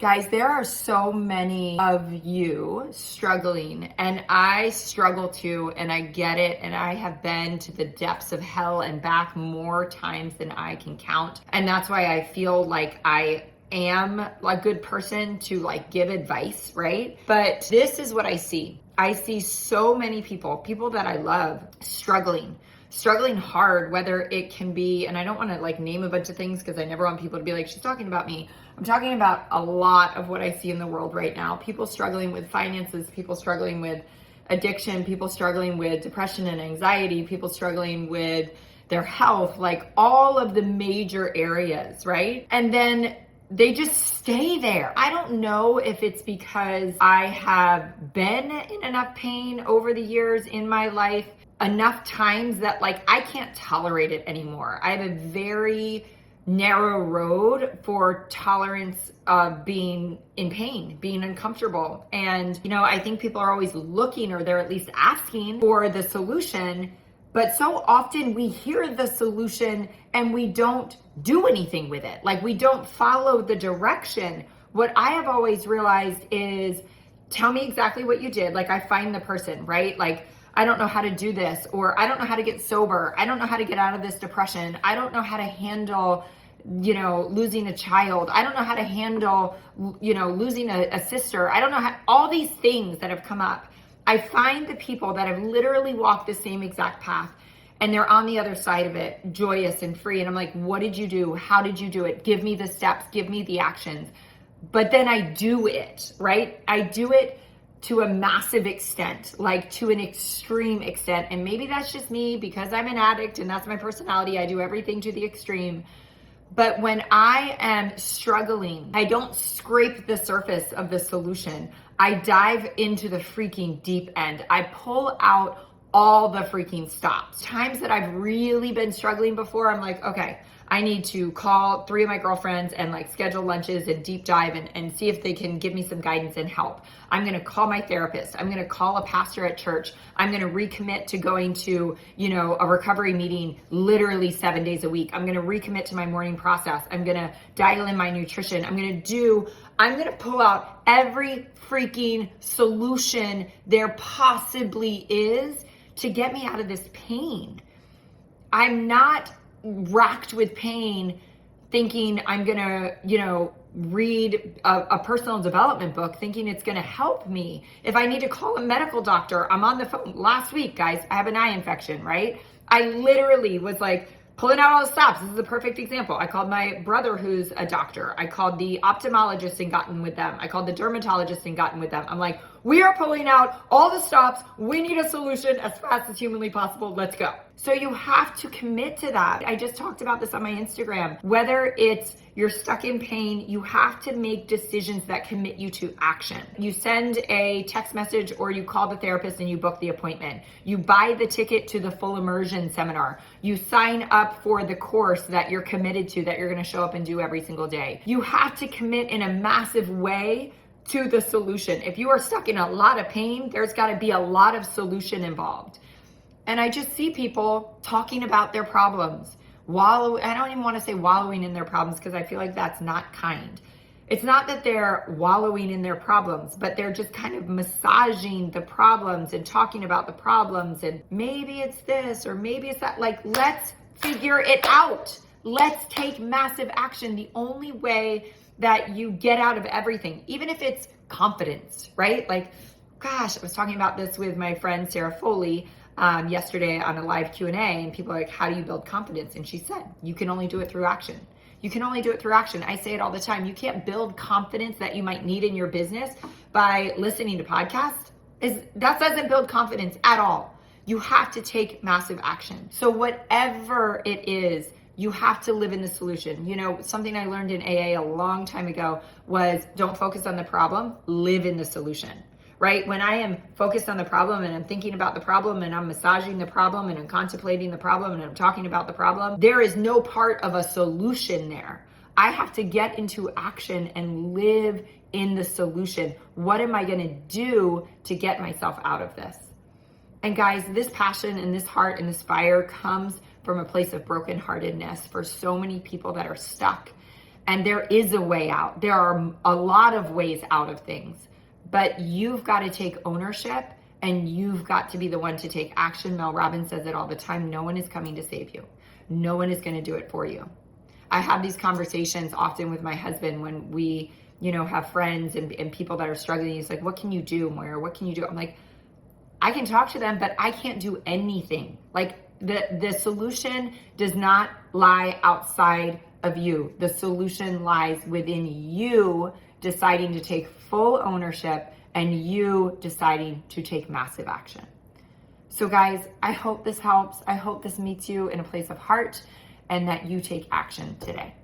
Guys, there are so many of you struggling, and I struggle too, and I get it, and I have been to the depths of hell and back more times than I can count. And that's why I feel like I am a good person to like give advice, right? But this is what I see. I see so many people that I love struggling hard, whether it can be, and I don't want to like name a bunch of things because I never want people to be like, she's talking about me. I'm talking about a lot of what I see in the world right now. People struggling with finances, people struggling with addiction, people struggling with depression and anxiety, people struggling with their health, like all of the major areas, right? And then they just stay there. I don't know if it's because I have been in enough pain over the years in my life, enough times that like I can't tolerate it anymore. I have a very narrow road for tolerance of being in pain, being uncomfortable. And, you know, I think people are always looking, or they're at least asking for the solution. But so often we hear the solution and we don't do anything with it. Like we don't follow the direction. What I have always realized is, tell me exactly what you did. Like I find the person, right? Like, I don't know how to do this, or I don't know how to get sober. I don't know how to get out of this depression. I don't know how to handle, you know, losing a child. I don't know how to handle, you know, losing a sister. I don't know how, all these things that have come up. I find the people that have literally walked the same exact path and they're on the other side of it, joyous and free. And I'm like, what did you do? How did you do it? Give me the steps, give me the actions. But then I do it, right? I do it to a massive extent, like to an extreme extent. And maybe that's just me because I'm an addict and that's my personality. I do everything to the extreme. But when I am struggling, I don't scrape the surface of the solution. I dive into the freaking deep end. I pull out all the freaking stops. Times that I've really been struggling before, I'm like, okay, I need to call 3 of my girlfriends and like schedule lunches and deep dive and see if they can give me some guidance and help. I'm going to call my therapist. I'm going to call a pastor at church. I'm going to recommit to going to, you know, a recovery meeting literally 7 days a week. I'm going to recommit to my morning process. I'm going to dial in my nutrition. I'm going to pull out every freaking solution there possibly is to get me out of this pain. I'm not racked with pain thinking I'm gonna, you know, read a personal development book thinking it's gonna help me. If I need to call a medical doctor, I'm on the phone. Last week, guys, I have an eye infection, right? I literally was like pulling out all the stops. This is a perfect example. I called my brother who's a doctor. I called the ophthalmologist and gotten with them. I called the dermatologist and gotten with them. I'm like, we are pulling out all the stops. We need a solution as fast as humanly possible. Let's go. So you have to commit to that. I just talked about this on my Instagram. Whether it's you're stuck in pain, you have to make decisions that commit you to action. You send a text message or you call the therapist and you book the appointment. You buy the ticket to the full immersion seminar. You sign up for the course that you're committed to, that you're going to show up and do every single day. You have to commit in a massive way to the solution. If you are stuck in a lot of pain, there's got to be a lot of solution involved. And I just see people talking about their problems, I don't even want to say wallowing in their problems because I feel like that's not kind. It's not that they're wallowing in their problems, but they're just kind of massaging the problems and talking about the problems and maybe it's this or maybe it's that. Like, let's figure it out. Let's take massive action. The only way that you get out of everything, even if it's confidence, right? Like, gosh, I was talking about this with my friend Sarah Foley yesterday on a live Q&A, and people are like, how do you build confidence? And she said, you can only do it through action. You can only do it through action. I say it all the time. You can't build confidence that you might need in your business by listening to podcasts. That doesn't build confidence at all. You have to take massive action. So whatever it is, you have to live in the solution. You know, something I learned in AA a long time ago was don't focus on the problem, live in the solution. Right? When I am focused on the problem and I'm thinking about the problem and I'm massaging the problem and I'm contemplating the problem and I'm talking about the problem, there is no part of a solution there. I have to get into action and live in the solution. What am I going to do to get myself out of this? And guys, this passion and this heart and this fire comes from a place of brokenheartedness for so many people that are stuck. And there is a way out. There are a lot of ways out of things, but you've got to take ownership and you've got to be the one to take action. Mel Robbins says it all the time. No one is coming to save you. No one is going to do it for you. I have these conversations often with my husband when we, have friends and people that are struggling. He's like, what can you do, Moira? What can you do? I'm like, I can talk to them, but I can't do anything. Like the solution does not lie outside of you. The solution lies within you deciding to take full ownership and you deciding to take massive action. So guys, I hope this helps. I hope this meets you in a place of heart and that you take action today.